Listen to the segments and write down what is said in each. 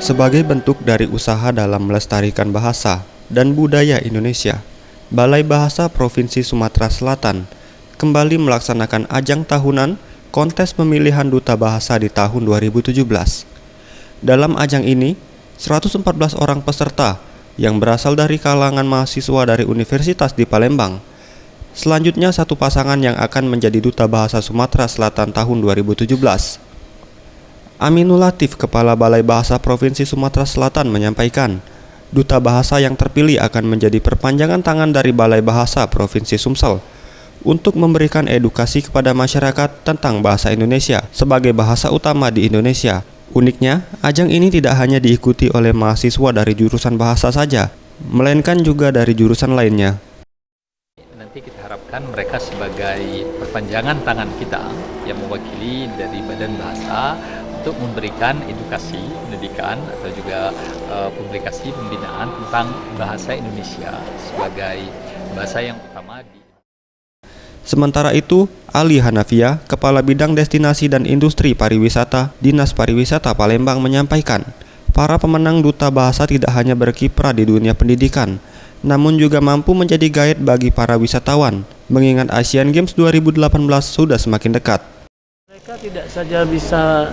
Sebagai bentuk dari usaha dalam melestarikan bahasa dan budaya Indonesia, Balai Bahasa Provinsi Sumatera Selatan kembali melaksanakan ajang tahunan kontes pemilihan duta bahasa di tahun 2017. Dalam ajang ini, 114 orang peserta yang berasal dari kalangan mahasiswa dari Universitas di Palembang. Selanjutnya satu pasangan yang akan menjadi duta bahasa Sumatera Selatan tahun 2017. Aminul Latif, Kepala Balai Bahasa Provinsi Sumatera Selatan menyampaikan, duta bahasa yang terpilih akan menjadi perpanjangan tangan dari Balai Bahasa Provinsi Sumsel untuk memberikan edukasi kepada masyarakat tentang bahasa Indonesia sebagai bahasa utama di Indonesia. Uniknya, ajang ini tidak hanya diikuti oleh mahasiswa dari jurusan bahasa saja, melainkan juga dari jurusan lainnya. Nanti kita harapkan mereka sebagai perpanjangan tangan kita yang mewakili dari Badan Bahasa untuk memberikan edukasi pendidikan atau juga publikasi pembinaan tentang bahasa Indonesia sebagai bahasa yang utama di. Sementara itu, Ali Hanafia, Kepala Bidang Destinasi dan Industri Pariwisata, Dinas Pariwisata Palembang menyampaikan, para pemenang duta bahasa tidak hanya berkiprah di dunia pendidikan, namun juga mampu menjadi guide bagi para wisatawan, mengingat Asian Games 2018 sudah semakin dekat. Mereka tidak saja bisa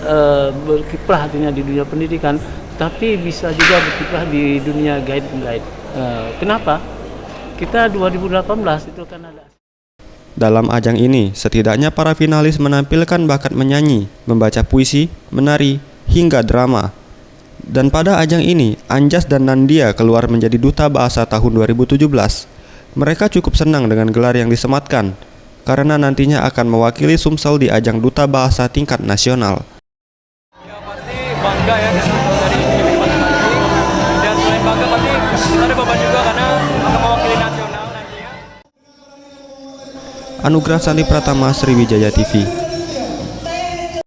berkiprah artinya di dunia pendidikan, tapi bisa juga berkiprah di dunia guide. Kenapa? Kita 2018 itu kan ada. Dalam ajang ini, setidaknya para finalis menampilkan bakat menyanyi, membaca puisi, menari, hingga drama. Dan pada ajang ini, Anjas dan Nandia keluar menjadi duta bahasa tahun 2017. Mereka cukup senang dengan gelar yang disematkan, karena nantinya akan mewakili Sumsel di ajang duta bahasa tingkat nasional. Ya pasti bangga ya dari tim masing-masing, dan selain bangga pasti kita ada beban juga karena akan mewakili nasional nantinya. Anugrah Sandi Pratama, Sriwijaya TV.